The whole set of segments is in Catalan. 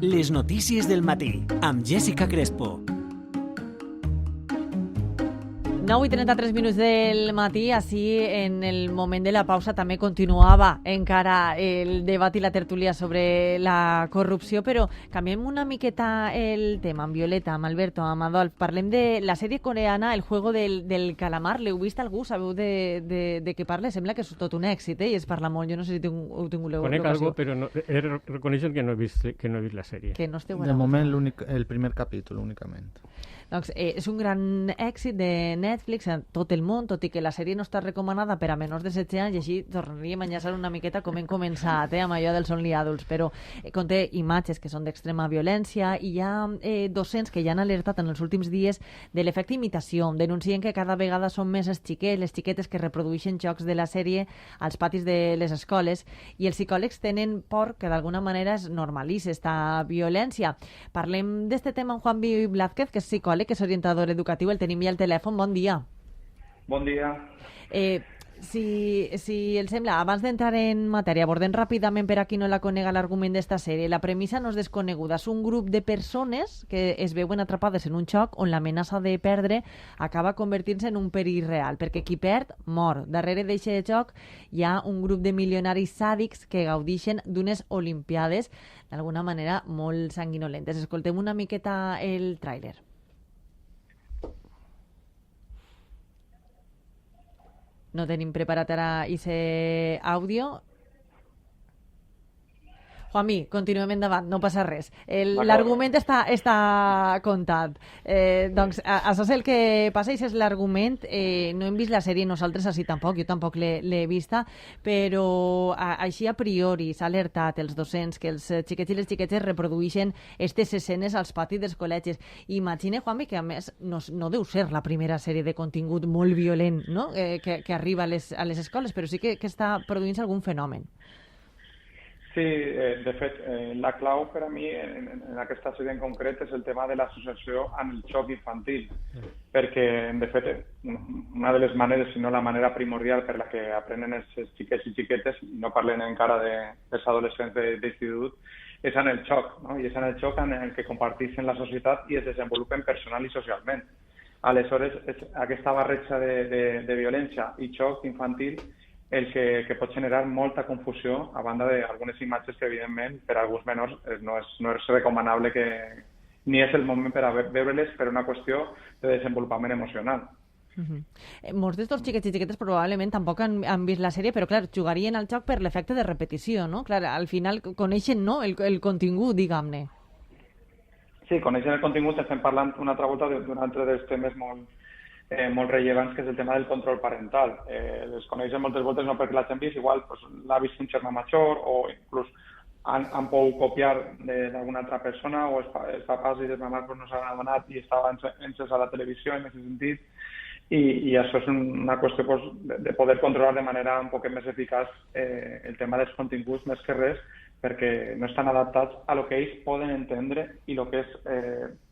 Les notícies del matí, amb Jessica Crespo. 9:33 del matí, així en el moment de la pausa també continuava encara el debat i la tertúlia sobre la corrupció, però canviem una miqueta el tema, amb Violeta, amb Alberto, amb Adolf. Parlem de la sèrie coreana El juego del calamar. L'heu vist algú? Sabeu de què parla? Sembla que és tot un èxit, i es parla molt. Jo no sé si heu tingut l'ocasió. Conec algo, però no, he de reconèixer que no he vist la sèrie. Que no esteu De moment el primer capítol únicament. Doncs és un gran èxit de Netflix en tot el món, tot i que la sèrie no està recomanada per a menors de 16 anys, i així tornaríem a enllaçar una miqueta com hem començat, amb allò dels Only Adults, però conté imatges que són d'extrema violència, i hi ha docents que ja han alertat en els últims dies de l'efecte imitació. Denuncien que cada vegada són més els xiquets, les xiquetes que reprodueixen jocs de la sèrie als patis de les escoles, i els psicòlegs tenen por que d'alguna manera es normalitzi esta violència. Parlem d'este tema amb Juan B. Blázquez, que és psicòleg, que és orientador educatiu. El tenim ja al telèfon. Bon dia. Bon dia. Si el sembla, abans d'entrar en matèria, abordem ràpidament per a qui no la conega l'argument d'esta sèrie. La premissa no és desconeguda. És un grup de persones que es veuen atrapades en un xoc on l'amenaça de perdre acaba convertint-se en un perill real, perquè qui perd, mor. Darrere d'aquest joc hi ha un grup de milionaris sàdics que gaudixen d'unes olimpiades d'alguna manera molt sanguinolentes. Escoltem una miqueta el tràiler. No tenim preparat ara aquest àudio. Juanmi, continuem endavant, no passa res. L'argument està contat. Doncs això és el que passa, i és l'argument. No hem vist la sèrie nosaltres, així tampoc, jo tampoc l'he vista, però així a priori s'ha alertat els docents que els xiquets i les xiquetes reprodueixen aquestes escenes als patis dels col·legis. Imagina, Juanmi, que a més no deu ser la primera sèrie de contingut molt violent, no? que arriba a les escoles, però sí que està produint-se algun fenomen. Sí, de fet, la clau per a mi en aquesta sèrie en concret és el tema de l'associació amb el xoc infantil, perquè, de fet, una de les maneres, si no la manera primordial per la que aprenen els xiquets i xiquetes, no parlen encara dels adolescents d'institut, és en el xoc, no? I és en el xoc en el que comparteixen la societat i es desenvolupen personal i socialment. Aleshores, aquesta barreja de violència i xoc infantil el que pot generar molta confusió a banda d'algunes imatges que, evidentment, per a alguns menors no és recomanable, ni és el moment per a veure-les per una qüestió de desenvolupament emocional. Molts d'estos xiquets i xiquetes probablement tampoc han vist la sèrie, però clar, jugarien al joc per l'efecte de repetició, no? Clar, al final coneixen, no?, el contingut, diguem-ne. Sí, coneixen el contingut. Estem parlant una altra volta d'un altre dels temes molt rellevants, que és el tema del control parental. Les coneixen moltes voltes no perquè l'hagin vist, igual l'ha vist un germà major, o inclús han pogut copiar d'alguna altra persona, o els papàs i les mamàs no s'han adonat i estaven ences a la televisió en aquest sentit, i això és una qüestió de poder controlar de manera un poc més eficaç el tema dels continguts, més que res, perquè no estan adaptats a lo que ells poden entendre i el que és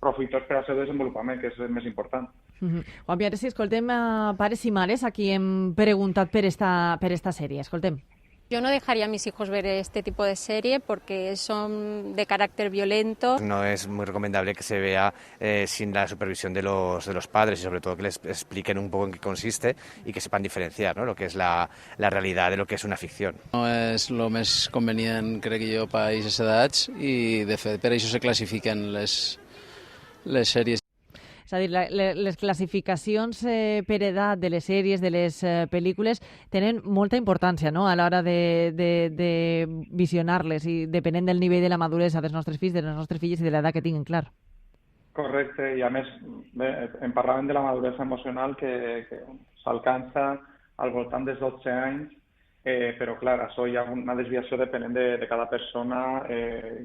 profitós per al seu desenvolupament, que és el més important. Juan, ara sí, escoltem a pares i mares a qui hem preguntat per esta sèrie. Escoltem. Yo no dejaría a mis hijos ver este tipo de serie porque son de carácter violento. No es muy recomendable que se vea sin la supervisión de los padres, y sobre todo que les expliquen un poco en qué consiste y que sepan diferenciar, ¿no?, lo que es la realidad de lo que es una ficción. No és el més convenient, crec jo, per a aquestes edats, i de fet per això se classifiquen les sèries. És a dir, les classificacions per edat de les sèries, de les pel·lícules, tenen molta importància, no?, a l'hora de visionar-les, i depenent del nivell de la maduresa dels nostres fills, de les nostres filles i de l'edat que tinguin, clar. Correcte, i a més, em parlaven de la maduresa emocional que s'alcança al voltant dels 12 anys, però clar, això hi ha una desviació depenent de cada persona,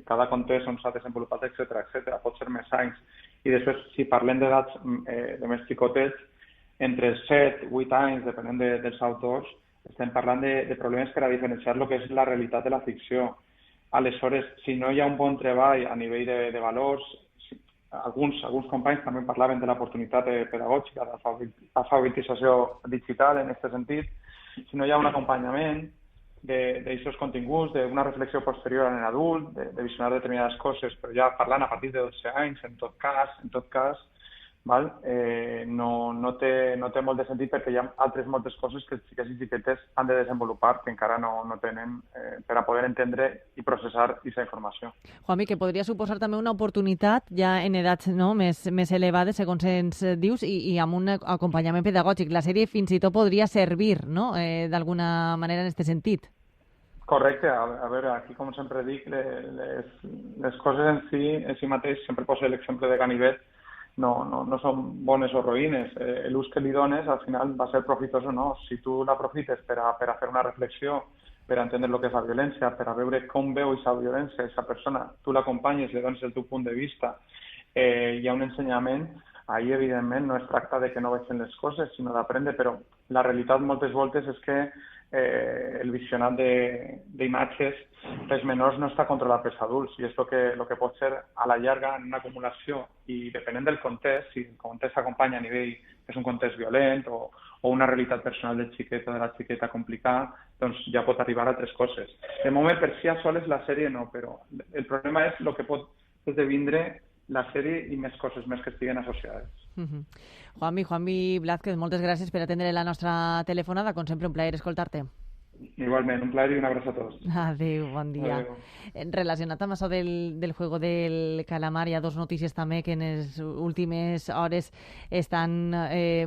cada context on s'ha desenvolupat, etc. Pot ser més anys. I després, si parlem d'edats de més xicotets, entre 7 i 8 anys, depenent dels autors, estem parlant de problemes per a diferenciar el que és la realitat de la ficció. Aleshores, si no hi ha un bon treball a nivell de valors, alguns companys també parlaven de l'oportunitat pedagògica, d'alfabetització digital en aquest sentit, si no hi ha un acompanyament, d'aquests continguts, d'una reflexió posterior en l'adult, de visionar determinades coses, però ja parlant a partir de 12 anys, en tot cas, val? No té molt de sentit perquè hi ha altres moltes coses que els xiquets i xiquetes han de desenvolupar que encara no tenen per a poder entendre i processar aquesta informació. Juanmi, que podria suposar també una oportunitat ja en edats més elevades, segons ens dius, i amb un acompanyament pedagògic. La sèrie fins i tot podria servir, no?, d'alguna manera en aquest sentit. Correcte. A veure, aquí, com sempre dic, les coses en si mateix, sempre poso l'exemple de Ganivet, no són bones o roïnes. L'ús que li dones al final va ser profitós o no. Si tu l'aprofites per a fer una reflexió, per a entendre el que és la violència, per a veure com veu aquesta violència, aquesta persona, tu l'acompanyes, li dones el teu punt de vista, hi ha un ensenyament, ahir evidentment no es tracta de que no vegin les coses, sinó d'aprendre, però la realitat moltes voltes és que el visionat d'imatges pels menors no està controlat pels adults i és el que pot ser a la llarga en una acumulació i depenent del context, si el context s'acompanya a nivell que és un context violent o una realitat personal del xiquet o de la xiqueta complicada, doncs ja pot arribar a altres coses. De moment per si a soles la sèrie no, però el problema és el que pot esdevindre la sèrie i més coses més que estiguen associades. Juanmi Blázquez, moltes gràcies per atendre la nostra telefonada. Com sempre, un plaer escoltar-te. Igualment, un plaer i un abraç a tots. Adéu, bon dia. Adéu. Relacionat amb això del juego del calamar, hi ha dos notícies també que en les últimes hores estan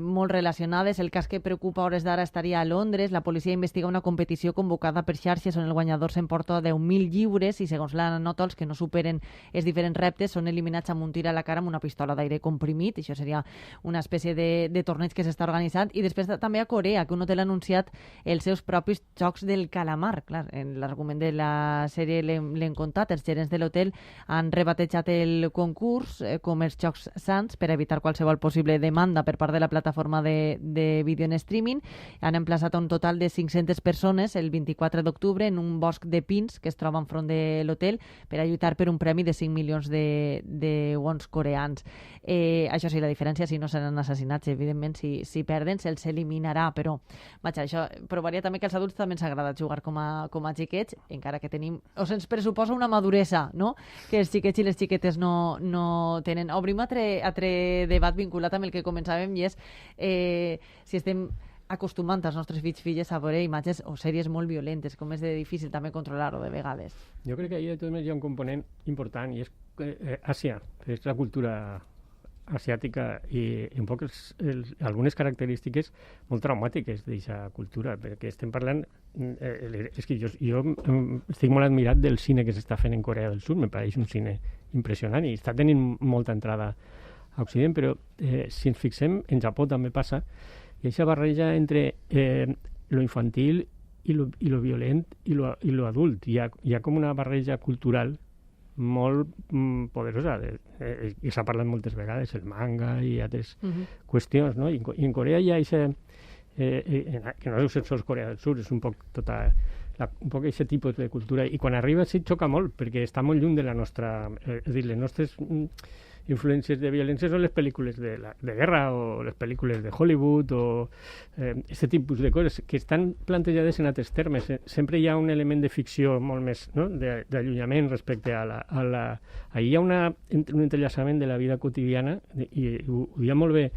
molt relacionades. El cas que preocupa a hores d'ara estaria a Londres. La policia investiga una competició convocada per xarxes on el guanyador s'emporta 10.000 lliures i, segons la nota, els que no superen els diferents reptes són eliminats amb un tir a la cara amb una pistola d'aire comprimit. Això seria una espècie de torneig que s'està organitzant. I després també a Corea, que un hotel ha anunciat els seus propis jocs del calamar. Clar, en l'argument de la sèrie l'hem contat, els gerents de l'hotel han rebatejat el concurs com els Jocs Sants per evitar qualsevol possible demanda per part de la plataforma de vídeo en streaming. Han emplaçat a un total de 500 persones el 24 d'octubre en un bosc de pins que es troba enfront de l'hotel per a lluitar per un premi de 5 milions de wons coreans. Això sí, la diferència, si no seran assassinats, evidentment, si perden, se'ls eliminarà, però vaja, això provaria també que els adults també ens agrada jugar com a xiquets, encara que tenim, o se'ns pressuposa una maduresa, no?, que els xiquets i les xiquetes no tenen. Obrim altre debat vinculat amb el que començàvem i és si estem acostumant els nostres fills a veure imatges o sèries molt violentes, com és de difícil també controlar-ho de vegades. Jo crec que ahir de tot hi ha un component important i és Àsia, és la cultura asiàtica i un poc algunes característiques molt traumàtiques d'aquesta cultura, perquè estem parlant és que jo estic molt admirat del cine que s'està fent en Corea del Sud, me pareix un cine impressionant i està tenint molta entrada a Occident, però si ens fixem, en Japó també passa, i aquesta barreja entre lo infantil i lo violent i lo adult, hi ha com una barreja cultural molt poderosa i s'ha parlat moltes vegades, el manga i altres qüestions, no? I en Corea hi ha que no deu ser sols Corea del Sud, és un poc aquest tipus de cultura, i quan arriba sí xoca molt perquè està molt lluny de la nostra, és a dir, les nostres influències de violència són les pel·lícules de guerra o les pel·lícules de Hollywood o aquest tipus de coses que estan plantejades en altres termes. Sempre hi ha un element de ficció molt més, no?, d'allunyament respecte a la... Ahir hi ha un entrellaçament de la vida quotidiana i ho deia molt bé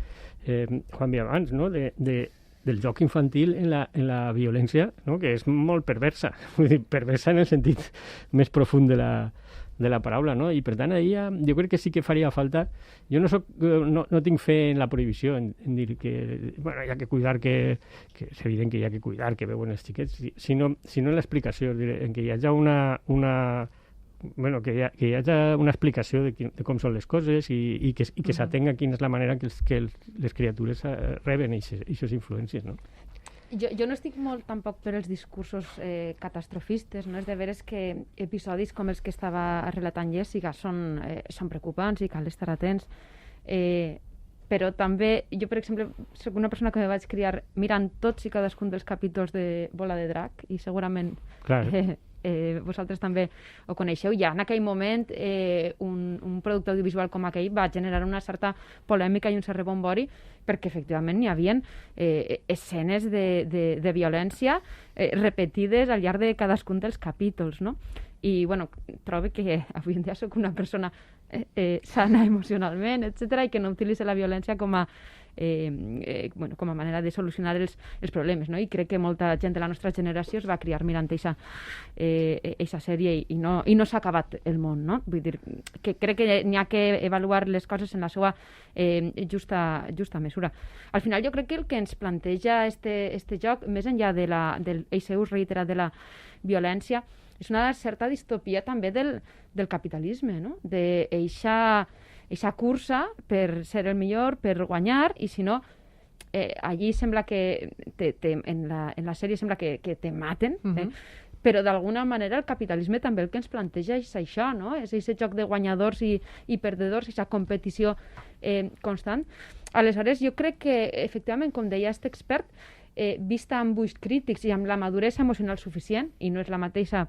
Juanmi abans, no?, del joc infantil en la violència, no?, que és molt perversa, vull dir, perversa en el sentit més profund de la paraula, no? I per tant, jo crec que sí que faria falta... Jo no tinc fe en la prohibició, en dir que bueno, hi ha que cuidar, que és evident que hi ha que cuidar, que veuen els xiquets, sinó en l'explicació, en que hi hagi que hi hagi una explicació de com són les coses i que s'atenga quina és la manera que les criatures reben aquestes influències, no? Jo no estic molt tampoc per els discursos catastrofistes, no? És de veres que episodis com els que estava relatant Jessica són preocupants i cal estar atents, però també jo, per exemple, soc una persona que me vaig criar mirant tots i cadascun dels capítols de Bola de Drac i segurament vosaltres també ho coneixeu, ja en aquell moment un producte audiovisual com aquell va generar una certa polèmica i un cert rebombori, perquè efectivament hi havia escenes de violència repetides al llarg de cadascun dels capítols, no? I, bueno, trobo que avui en dia soc una persona sana emocionalment, etc., i que no utilitza la violència com a com a manera de solucionar els problemes, no? I crec que molta gent de la nostra generació es va criar mirant eixa sèrie i no s'ha acabat el món, no? Vull dir, que crec que n'hi ha que avaluar les coses en la seva justa mesura. Al final jo crec que el que ens planteja este joc, més enllà del ús reiterat de la violència, és una certa distopia també del capitalisme, no? Eixa cursa per ser el millor, per guanyar, i si no, allí sembla que en la sèrie sembla que te maten, però d'alguna manera el capitalisme també el que ens planteja és això, no? És aquest joc de guanyadors i perdedors, aquesta competició constant. Aleshores, jo crec que, efectivament, com deia aquest expert, vista amb ulls crítics i amb la maduresa emocional suficient, i no és la mateixa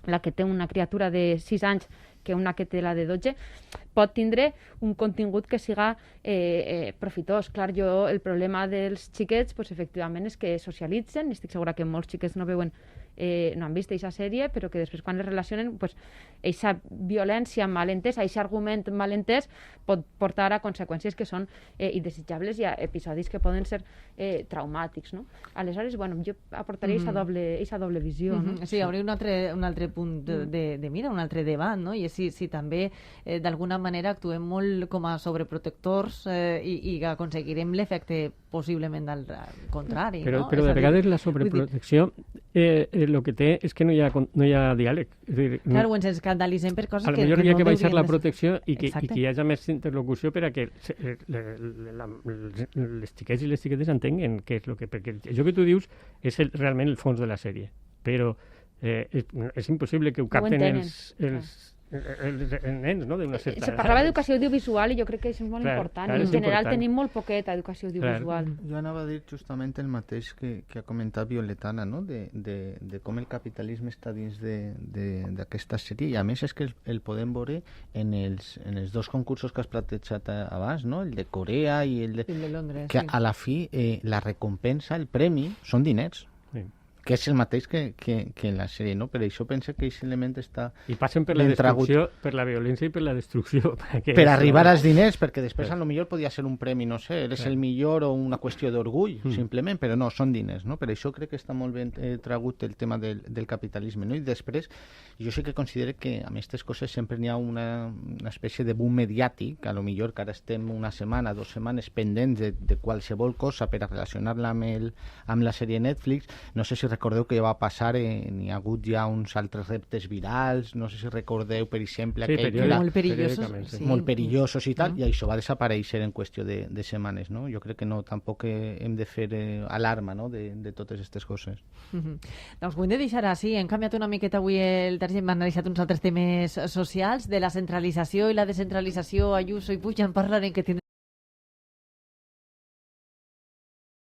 la que té una criatura de 6 anys que una que té la de 12, pot tindre un contingut que siga profitós. Clar, el problema dels xiquets, pues, efectivament, és que socialitzen, estic segura que molts xiquets no han vist aquesta sèrie, però que després quan les relacionen, pues, aquesta violència malentès, aquest argument malentès pot portar a conseqüències que són indesitjables i a episodis que poden ser traumàtics, no? Aleshores, bueno, jo aportaria aquesta doble visió, no? Sí, hi hauria un altre punt de mira, un altre debat, no? I és si també d'alguna manera actuem molt com a sobreprotectors i aconseguirem l'efecte possiblement al contrari, però, no? Però de vegades la sobreprotecció el que té és que no hi ha diàleg. És dir, clar, ens escandalitzem per coses que no hauria que baixar la més... protecció i que hi hagi més interlocució per a que les xiquets i les xiquetes entenguen què és el que... Perquè això que tu dius és realment el fons de la sèrie, però és impossible que ho capten els nens, no?, d'una certa edat. Se parlava d'educació audiovisual i jo crec que això és molt important. I en general tenim molt poqueta educació audiovisual. Jo anava a dir justament el mateix que ha comentat Violetana, no?, de com el capitalisme està dins d'aquesta sèrie, i a més és que el podem veure en els dos concursos que has plantejat abans, no?, el de Corea i el de Londres, que a la fi la recompensa, el premi, són diners. Sí. Que és el mateix que en la sèrie, no? Per això penso que aquest element està... I passen per la destrucció, per la violència i per la destrucció. Per arribar als diners, perquè després a lo millor podia ser un premi, no sé, eres el millor o una qüestió d'orgull, simplement, però no, són diners, no? Per això crec que està molt ben tragut el tema del capitalisme, no? I després, jo sí que considero que amb aquestes coses sempre n'hi ha una espècie de boom mediàtic, a lo millor que ara estem una setmana, 2 setmanes pendents de qualsevol cosa per a relacionar-la amb la sèrie Netflix. No sé si recordeu que ja va passar, n'hi ha hagut ja uns altres reptes virals, no sé si recordeu, per exemple, aquell que era molt perillosos i tal, i això va desaparèixer en qüestió de setmanes, no? Jo crec que no, tampoc hem de fer alarma, no?, de totes aquestes coses. Doncs ho hem de deixar així. Hem canviat una miqueta avui el terç i hem analitzat uns altres temes socials, de la centralització i la descentralització. Ayuso i Puig en parlarem, que tindrem